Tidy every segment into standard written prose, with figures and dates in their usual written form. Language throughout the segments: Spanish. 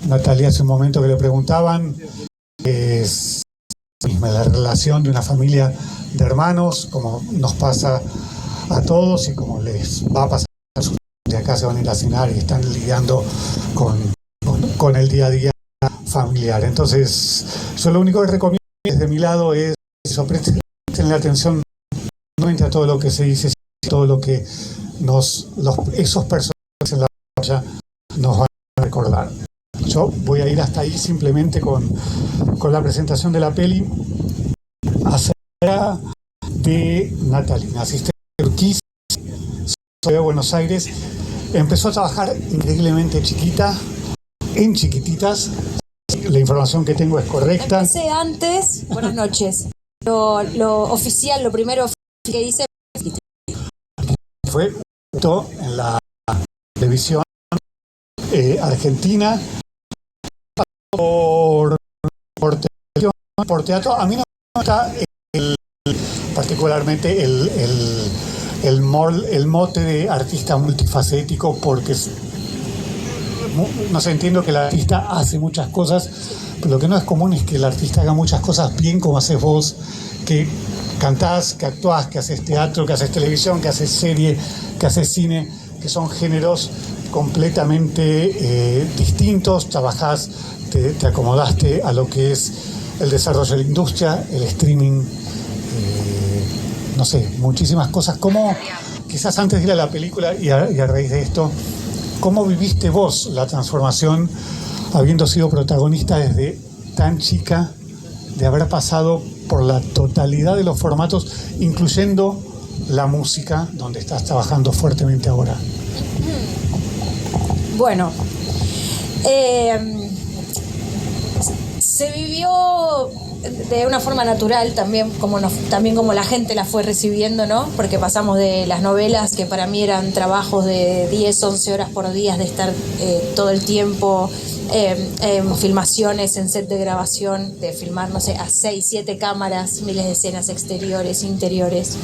Natalia hace un momento que le preguntaban, es la relación de una familia de hermanos, como nos pasa a todos y como les va a pasar a sus de acá se van a ir a cenar y están lidiando con el día a día familiar. Entonces, yo lo único que recomiendo desde mi lado es eso, presten la atención no a todo lo que se dice, sino todo lo que esos personajes en la pantalla nos van a recordar. Yo voy a ir hasta ahí simplemente con la presentación de la peli acerca de Natalie, asistente de Urquiza, de Buenos Aires. Empezó a trabajar increíblemente chiquita, en Chiquititas. La información que tengo es correcta. Empecé antes, buenas noches. Lo oficial, lo primero que hice fue en la televisión argentina por televisión, por teatro. A mí no me gusta particularmente el mote de artista multifacético, porque no sé, entiendo que el artista hace muchas cosas, pero lo que no es común es que el artista haga muchas cosas bien como haces vos, que cantás, que actuás, que haces teatro, que haces televisión, que haces serie, que haces cine, que son géneros completamente distintos. Trabajás, te acomodaste a lo que es el desarrollo de la industria, el streaming, no sé, muchísimas cosas. ¿Cómo, quizás antes de ir a la película y a raíz de esto, cómo viviste vos la transformación habiendo sido protagonista desde tan chica, de haber pasado por la totalidad de los formatos, incluyendo la música, donde estás trabajando fuertemente ahora? Bueno, se vivió de una forma natural también como la gente la fue recibiendo, ¿no? Porque pasamos de las novelas, que para mí eran trabajos de 10, 11 horas por día, de estar todo el tiempo en filmaciones, en set de grabación, de filmar, no sé, a 6, 7 cámaras, miles de escenas exteriores, interiores,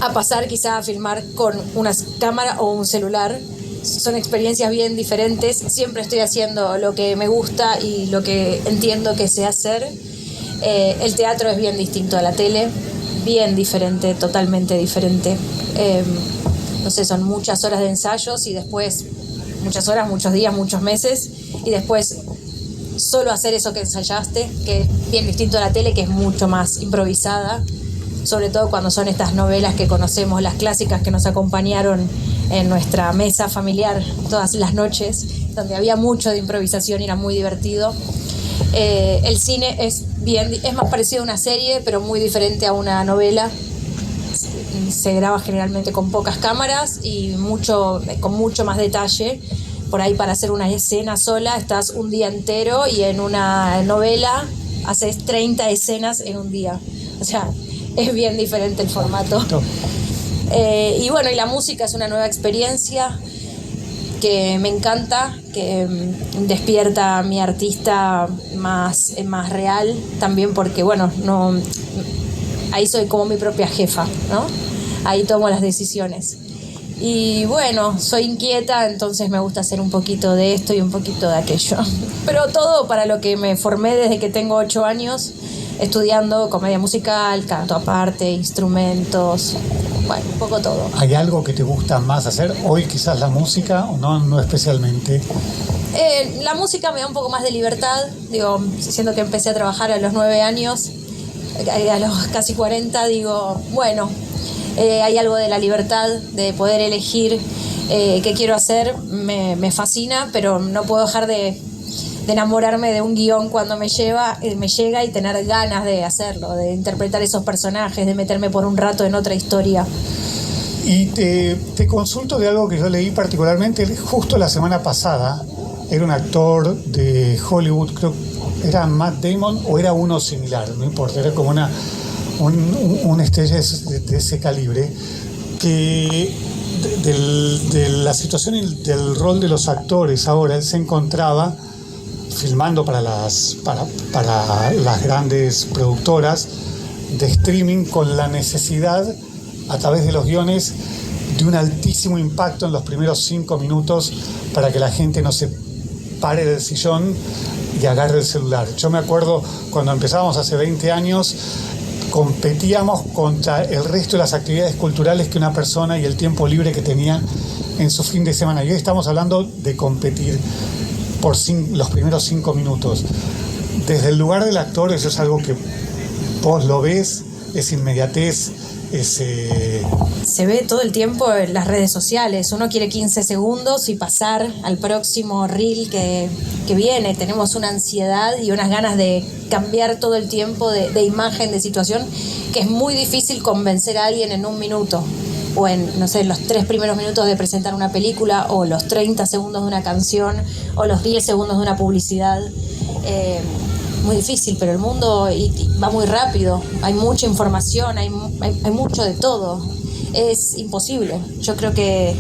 a pasar quizá a filmar con una cámara o un celular. Son experiencias bien diferentes. Siempre estoy haciendo lo que me gusta y lo que entiendo que sé hacer. El teatro es bien distinto a la tele, bien diferente, totalmente diferente. No sé, son muchas horas de ensayos y después muchas horas, muchos días, muchos meses, y después solo hacer eso que ensayaste, que es bien distinto a la tele, que es mucho más improvisada, sobre todo cuando son estas novelas que conocemos, las clásicas que nos acompañaron en nuestra mesa familiar todas las noches, donde había mucho de improvisación y era muy divertido. El cine es más parecido a una serie, pero muy diferente a una novela. Se graba generalmente con pocas cámaras y con mucho más detalle. Por ahí, para hacer una escena sola estás un día entero, y en una novela haces 30 escenas en un día. O sea, es bien diferente el formato. Y bueno, y la música es una nueva experiencia que me encanta, que despierta a mi artista más real también, porque bueno, ahí soy como mi propia jefa, ¿no? Ahí tomo las decisiones. Y bueno, soy inquieta, entonces me gusta hacer un poquito de esto y un poquito de aquello. Pero todo para lo que me formé desde que tengo 8 años, estudiando comedia musical, canto aparte, instrumentos, bueno, un poco todo. ¿Hay algo que te gusta más hacer? Hoy quizás la música, o no especialmente. La música me da un poco más de libertad, digo, siendo que empecé a trabajar a los 9 años, a los casi 40, digo, bueno, hay algo de la libertad, de poder elegir qué quiero hacer, me fascina, pero no puedo dejar de enamorarme de un guión cuando me llega, y tener ganas de hacerlo, de interpretar esos personajes, de meterme por un rato en otra historia. Y te consulto de algo que yo leí particularmente justo la semana pasada. Era un actor de Hollywood, creo que era Matt Damon o era uno similar, no importa, era como una estrella de ese calibre, que de la situación y del rol de los actores ahora, él se encontraba filmando para las grandes productoras de streaming, con la necesidad, a través de los guiones, de un altísimo impacto en los primeros 5 minutos para que la gente no se pare del sillón y agarre el celular. Yo me acuerdo cuando empezábamos hace 20 años, competíamos contra el resto de las actividades culturales que una persona y el tiempo libre que tenía en su fin de semana. Y hoy estamos hablando de competir por los primeros 5 minutos. Desde el lugar del actor, eso es algo que vos lo ves, es inmediatez, Se ve todo el tiempo en las redes sociales. Uno quiere 15 segundos y pasar al próximo reel que viene. Tenemos una ansiedad y unas ganas de cambiar todo el tiempo de imagen, de situación, que es muy difícil convencer a alguien en un minuto. O en, no sé, los 3 primeros minutos de presentar una película, o los 30 segundos de una canción, o los 10 segundos de una publicidad. Muy difícil, pero el mundo va muy rápido, hay mucha información, hay mucho de todo, es imposible. Yo creo que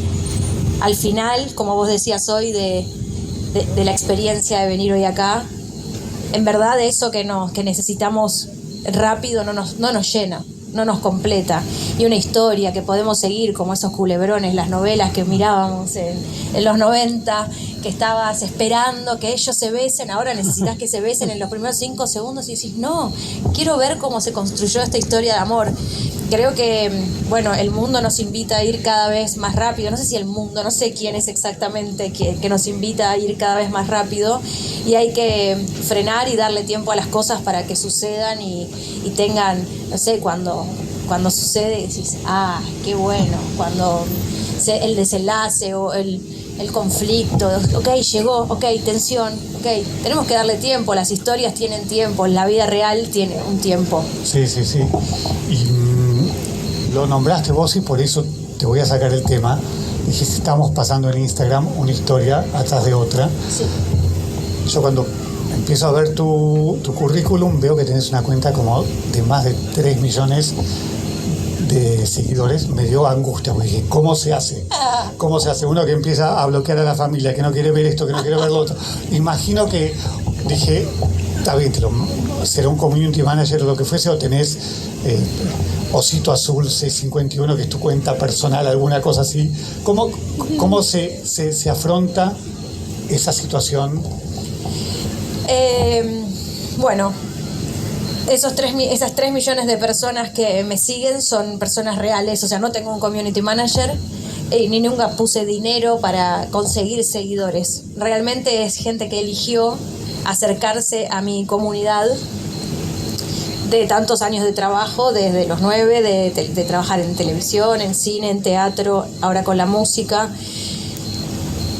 al final, como vos decías hoy, de la experiencia de venir hoy acá, en verdad eso que necesitamos rápido no nos llena, no nos completa. Y una historia que podemos seguir, como esos culebrones, las novelas que mirábamos en los 90, que estabas esperando que ellos se besen, ahora necesitas que se besen en los primeros 5 segundos y decís, no, quiero ver cómo se construyó esta historia de amor. Creo que, bueno, el mundo nos invita a ir cada vez más rápido. No sé si el mundo, no sé quién es exactamente que nos invita a ir cada vez más rápido, y hay que frenar y darle tiempo a las cosas para que sucedan y tengan, no sé, cuando sucede decís, qué bueno, cuando el desenlace o el conflicto, ok, llegó, ok, tensión, ok, tenemos que darle tiempo, las historias tienen tiempo, la vida real tiene un tiempo. Sí. Y lo nombraste vos y por eso te voy a sacar el tema. Dijiste, estamos pasando en Instagram una historia atrás de otra. Sí. Yo cuando empiezo a ver tu currículum veo que tenés una cuenta como de más de 3 millones de seguidores. Me dio angustia, porque dije, ¿cómo se hace? ¿Cómo se hace? Uno que empieza a bloquear a la familia, que no quiere ver esto, que no quiere ver lo otro. Imagino que dije, está bien, será un community manager o lo que fuese, o tenés Osito Azul C51, que es tu cuenta personal, alguna cosa así. ¿Cómo se afronta esa situación? Bueno, esas 3 millones de personas que me siguen son personas reales, o sea, no tengo un community manager ni nunca puse dinero para conseguir seguidores. Realmente es gente que eligió acercarse a mi comunidad de tantos años de trabajo, desde los 9, de trabajar en televisión, en cine, en teatro, ahora con la música.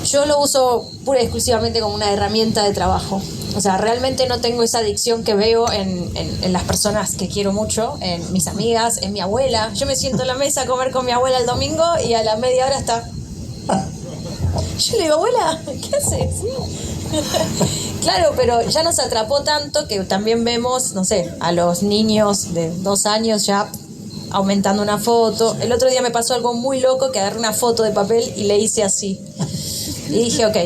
Yo lo uso pura y exclusivamente como una herramienta de trabajo. O sea, realmente no tengo esa adicción que veo en las personas que quiero mucho, en mis amigas, en mi abuela. Yo me siento en la mesa a comer con mi abuela el domingo y a la media hora está. Yo le digo, abuela, ¿qué haces? Claro, pero ya nos atrapó tanto que también vemos, no sé, a los niños de 2 años ya aumentando una foto. El otro día me pasó algo muy loco, que agarré una foto de papel y le hice así. Y dije, ok,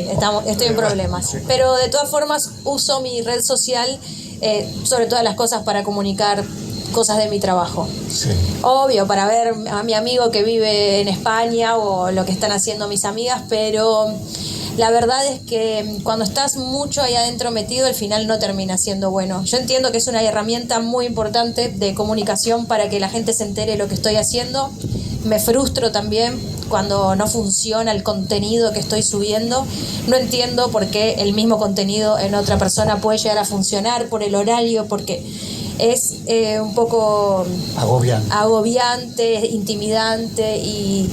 estoy en problemas. Pero de todas formas uso mi red social, sobre todas las cosas, para comunicar cosas de mi trabajo. Sí. Obvio, para ver a mi amigo que vive en España o lo que están haciendo mis amigas, pero la verdad es que cuando estás mucho ahí adentro metido, al final no termina siendo bueno. Yo entiendo que es una herramienta muy importante de comunicación para que la gente se entere de lo que estoy haciendo. Me frustro también cuando no funciona el contenido que estoy subiendo. No entiendo por qué el mismo contenido en otra persona puede llegar a funcionar, por el horario, porque es un poco agobiante, intimidante y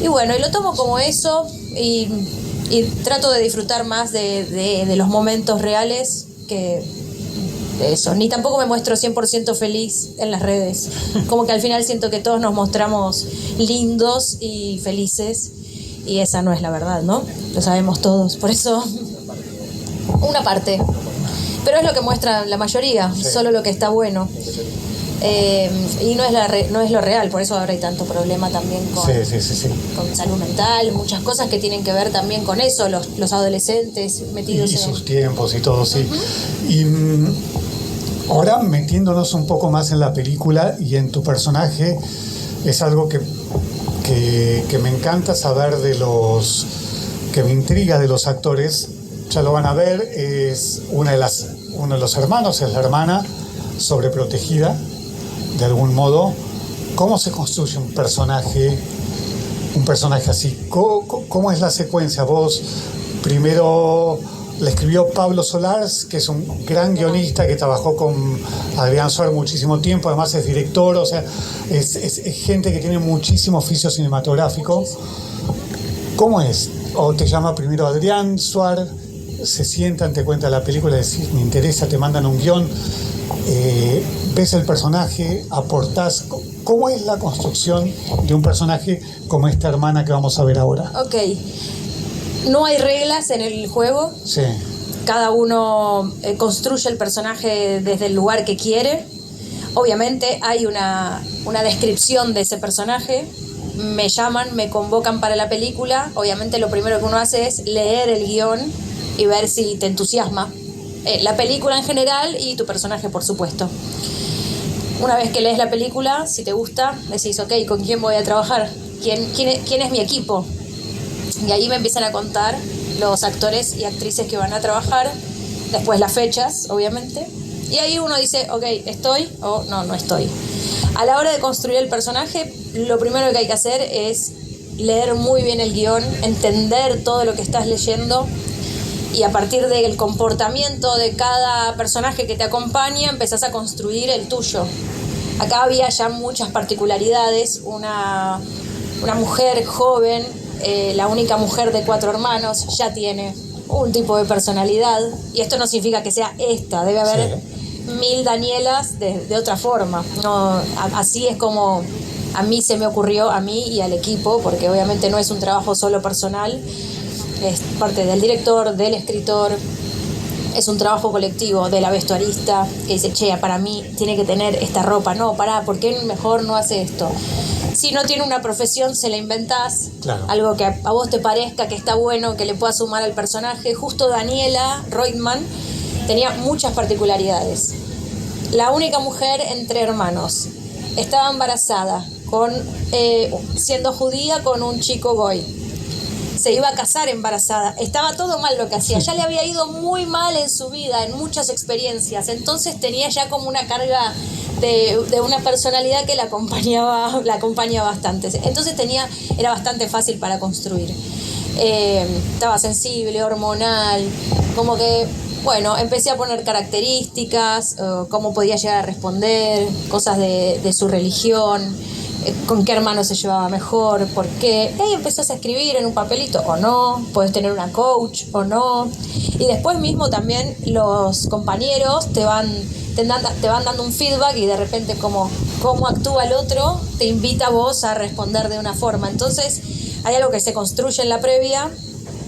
bueno, y lo tomo como eso y trato de disfrutar más de los momentos reales que eso. Ni tampoco me muestro 100% feliz en las redes. Como que al final siento que todos nos mostramos lindos y felices y esa no es la verdad, ¿no? Lo sabemos todos. Por eso, una parte. Pero es lo que muestra la mayoría, sí. Solo lo que está bueno. Y no es lo real, por eso ahora hay tanto problema también con salud mental, muchas cosas que tienen que ver también con eso, los adolescentes metidos y sus tiempos y todo, sí. Y ahora metiéndonos un poco más en la película y en tu personaje, es algo que me encanta saber que me intriga de los actores, ya lo van a ver, es uno de los hermanos, es la hermana sobreprotegida, de algún modo. ¿Cómo se construye un personaje así? ¿Cómo es la secuencia? Vos primero le escribió Pablo Solars, que es un gran guionista que trabajó con Adrián Suárez muchísimo tiempo, además es director, o sea, es gente que tiene muchísimo oficio cinematográfico. ¿Cómo es? ¿O te llama primero Adrián Suárez, se sientan, te cuenta la película, decís, me interesa, te mandan un guión, ves el personaje, aportás? ¿Cómo es la construcción de un personaje como esta hermana que vamos a ver ahora? Ok. No hay reglas en el juego. Sí. Cada uno construye el personaje desde el lugar que quiere. Obviamente hay una descripción de ese personaje. Me llaman, me convocan para la película. Obviamente lo primero que uno hace es leer el guión y ver si te entusiasma la película en general y tu personaje, por supuesto. Una vez que lees la película, si te gusta, decís, ok, ¿con quién voy a trabajar? ¿Quién es mi equipo? Y ahí me empiezan a contar los actores y actrices que van a trabajar, después las fechas, obviamente. Y ahí uno dice, ok, ¿estoy o no estoy? A la hora de construir el personaje, lo primero que hay que hacer es leer muy bien el guión, entender todo lo que estás leyendo y a partir del comportamiento de cada personaje que te acompaña, empezás a construir el tuyo. Acá había ya muchas particularidades. Una mujer joven, la única mujer de 4 hermanos, ya tiene un tipo de personalidad, y esto no significa que sea esta, debe haber 1000 Danielas de otra forma. No, así es como a mí se me ocurrió, a mí y al equipo, porque obviamente no es un trabajo solo personal, es parte del director, del escritor, es un trabajo colectivo, de la vestuarista que dice, che, para mí tiene que tener esta ropa, no, pará, ¿por qué mejor no hace esto? Si no tiene una profesión, se la inventás, claro. Algo que a vos te parezca que está bueno, que le pueda sumar al personaje. Justo Daniela Reutemann tenía muchas particularidades. La única mujer entre hermanos, estaba embarazada, siendo judía con un chico goy. Se iba a casar embarazada, estaba todo mal lo que hacía, ya le había ido muy mal en su vida, en muchas experiencias, entonces tenía ya como una carga de una personalidad que la acompañaba bastante, entonces era bastante fácil para construir. Estaba sensible, hormonal, como que, bueno, empecé a poner características, cómo podía llegar a responder, cosas de su religión, con qué hermano se llevaba mejor, por qué. Y ahí empezás a escribir en un papelito, o no, puedes tener una coach, o no. Y después mismo también los compañeros te van dando un feedback y de repente cómo actúa el otro, te invita a vos a responder de una forma. Entonces hay algo que se construye en la previa,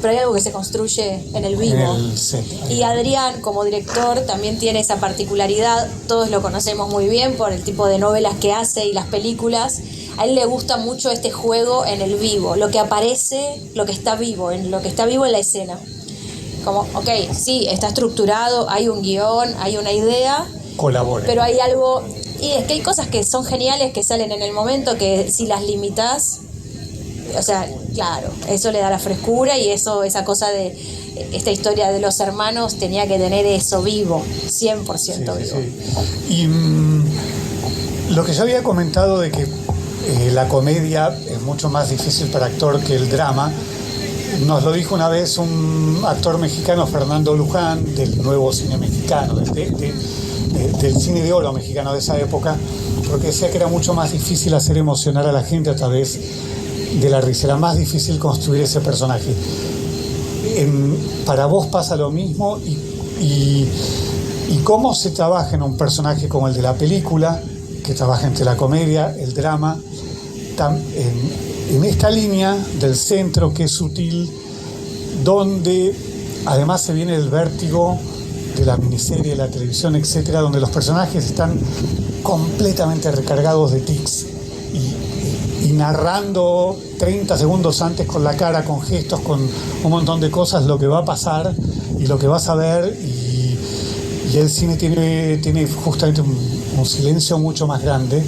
pero hay algo que se construye en el vivo. Y Adrián, como director, también tiene esa particularidad. Todos lo conocemos muy bien por el tipo de novelas que hace y las películas. A él le gusta mucho este juego en el vivo, lo que aparece, lo que está vivo en la escena. Como, ok, sí, está estructurado, hay un guión, hay una idea, colabora. Pero hay algo, y es que hay cosas que son geniales, que salen en el momento, que si las limitás, o sea, claro, eso le da la frescura, y esa cosa de esta historia de los hermanos tenía que tener eso vivo, 100% vivo. Sí. Y lo que yo había comentado de que la comedia es mucho más difícil para actor que el drama, nos lo dijo una vez un actor mexicano, Fernando Luján, del nuevo cine mexicano, del cine de oro mexicano de esa época, porque decía que era mucho más difícil hacer emocionar a la gente a través de la risa, era más difícil construir ese personaje. Para vos pasa lo mismo, y cómo se trabaja en un personaje como el de la película, que trabaja entre la comedia, el drama, en esta línea del centro que es sutil, donde además se viene el vértigo de la miniserie, de la televisión, etcétera, donde los personajes están completamente recargados de tics y narrando 30 segundos antes con la cara, con gestos, con un montón de cosas, lo que va a pasar y lo que vas a ver, y el cine tiene justamente un silencio mucho más grande,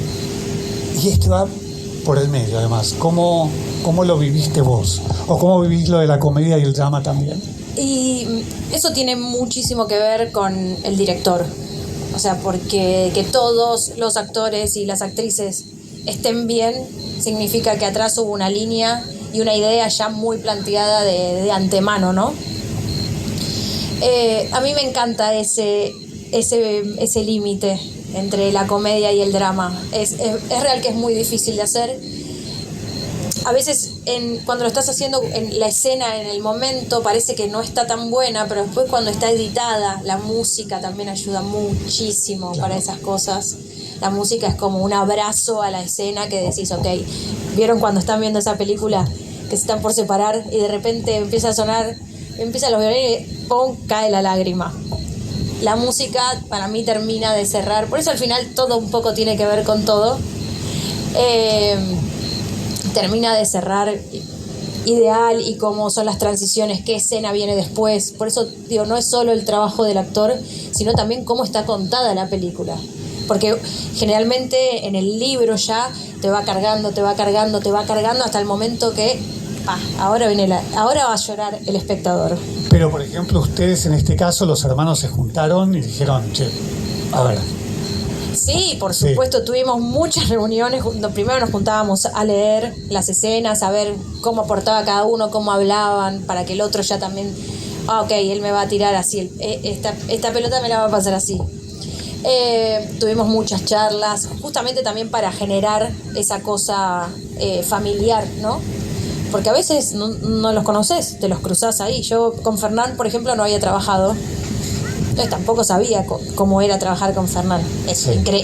y este va por el medio. Además, ¿cómo lo viviste vos? ¿O cómo vivís lo de la comedia y el drama también? Y eso tiene muchísimo que ver con el director. O sea, porque que todos los actores y las actrices estén bien significa que atrás hubo una línea y una idea ya muy planteada de antemano, ¿no? A mí me encanta ese límite entre la comedia y el drama. Es real que es muy difícil de hacer. A veces cuando lo estás haciendo en la escena, en el momento, parece que no está tan buena, pero después cuando está editada, la música también ayuda muchísimo para esas cosas. La música es como un abrazo a la escena que decís, ok, ¿vieron cuando están viendo esa película que se están por separar y de repente empieza a sonar, empiezan los violines y ¡pum!, cae la lágrima? La música para mí termina de cerrar, por eso al final todo un poco tiene que ver con todo. Termina de cerrar ideal y cómo son las transiciones, qué escena viene después. Por eso digo, no es solo el trabajo del actor, sino también cómo está contada la película. Porque generalmente en el libro ya te va cargando hasta el momento que ahora va a llorar el espectador. Pero por ejemplo, ustedes en este caso, los hermanos se juntaron y dijeron, che, a ver. Sí, por supuesto, tuvimos muchas reuniones. Primero nos juntábamos a leer las escenas, a ver cómo aportaba cada uno, cómo hablaban, para que el otro ya también, ok, él me va a tirar así, esta pelota me la va a pasar así. Tuvimos muchas charlas, justamente también para generar esa cosa familiar, ¿no? Porque a veces no los conoces, te los cruzás ahí. Yo con Fernán, por ejemplo, no había trabajado. Entonces tampoco sabía cómo era trabajar con Fernán.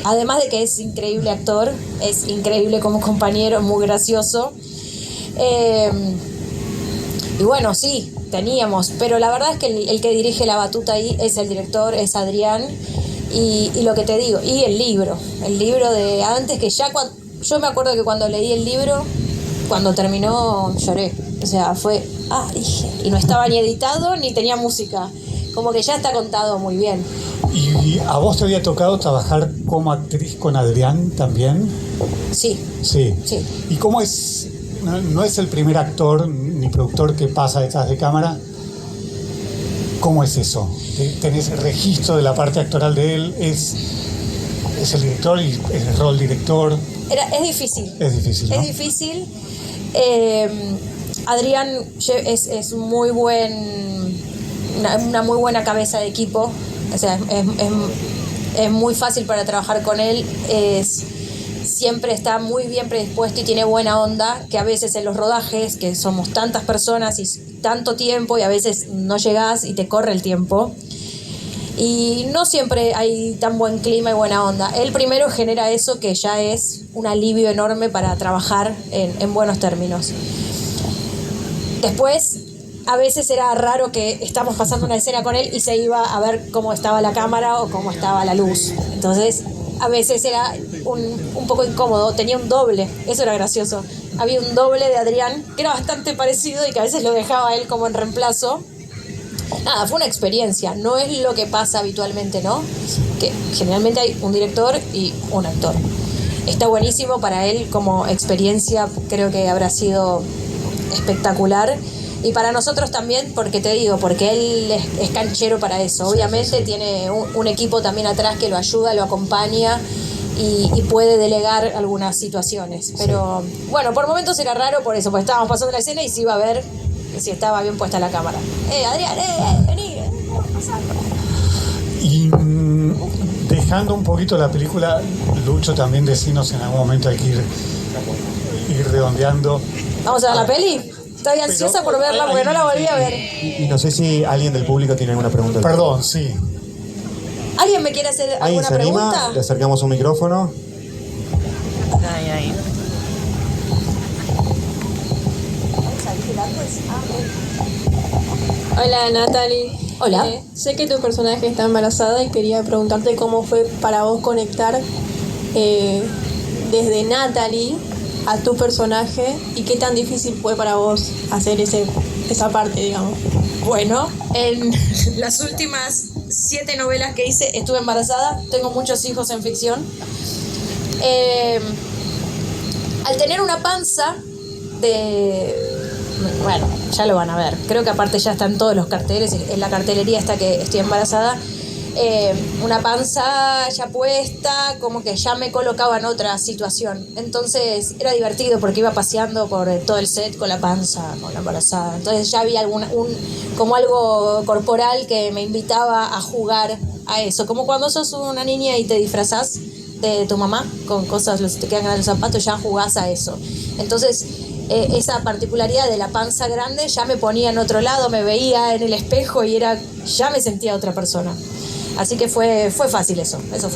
Además de que es increíble actor, es increíble como compañero, muy gracioso. Y bueno, sí, teníamos, pero la verdad es que el que dirige la batuta ahí es el director, es Adrián. Y lo que te digo, y el libro de antes, que ya yo me acuerdo que cuando leí el libro, cuando terminó lloré. O sea, fue, y no estaba ni editado ni tenía música. Como que ya está contado muy bien. ¿Y a vos te había tocado trabajar como actriz con Adrián también? Sí. ¿Y cómo es? No es el primer actor ni productor que pasa detrás de cámara. ¿Cómo es eso? ¿Tenés el registro de la parte actoral de él? ¿Es el director y el rol director? Es difícil. Es difícil, ¿no? Es difícil. Adrián es muy una muy buena cabeza de equipo. O sea, es muy fácil para trabajar con él. Siempre está muy bien predispuesto y tiene buena onda, que a veces en los rodajes, que somos tantas personas y tanto tiempo, y a veces no llegás y te corre el tiempo. Y no siempre hay tan buen clima y buena onda. Él primero genera eso, que ya es un alivio enorme para trabajar en buenos términos. Después, a veces era raro que estamos pasando una escena con él y se iba a ver cómo estaba la cámara o cómo estaba la luz. Entonces, a veces era un poco incómodo, tenía un doble, eso era gracioso. Había un doble de Adrián que era bastante parecido y que a veces lo dejaba él como en reemplazo. Nada, fue una experiencia, no es lo que pasa habitualmente, ¿no? Que generalmente hay un director y un actor. Está buenísimo para él como experiencia, creo que habrá sido espectacular. Y para nosotros también, porque te digo, porque él es canchero para eso. Obviamente tiene un equipo también atrás que lo ayuda, lo acompaña y puede delegar algunas situaciones. Pero bueno, por momentos era raro por eso, porque estábamos pasando la escena y se iba a ver si estaba bien puesta la cámara. Adrián, vení, pasá. Y dejando un poquito la película, Lucho, también decinos en algún momento hay que ir redondeando. ¿Vamos a ver la peli? Estoy ansiosa por verla porque no la volví a ver. Y no sé si alguien del público tiene alguna pregunta. Perdón, sí. ¿Alguien me quiere hacer ¿Alguien alguna se anima? pregunta? Le acercamos un micrófono. Ahí. Hola Natalie. Hola. Sé que tu personaje está embarazada y quería preguntarte cómo fue para vos conectar desde Natalie a tu personaje y qué tan difícil fue para vos hacer esa parte, digamos. Bueno, en las últimas 7 novelas que hice estuve embarazada, tengo muchos hijos en ficción. Al tener una panza bueno, ya lo van a ver. Creo que aparte ya están todos los carteles, en la cartelería hasta que estoy embarazada. Una panza ya puesta, como que ya me colocaba en otra situación. Entonces era divertido porque iba paseando por todo el set con la panza, con la embarazada. Entonces ya había como algo corporal que me invitaba a jugar a eso. Como cuando sos una niña y te disfrazás de tu mamá con cosas, te quedan grandes los zapatos, ya jugás a eso. Entonces esa particularidad de la panza grande ya me ponía en otro lado, me veía en el espejo y ya me sentía otra persona. Así que fue fácil eso fue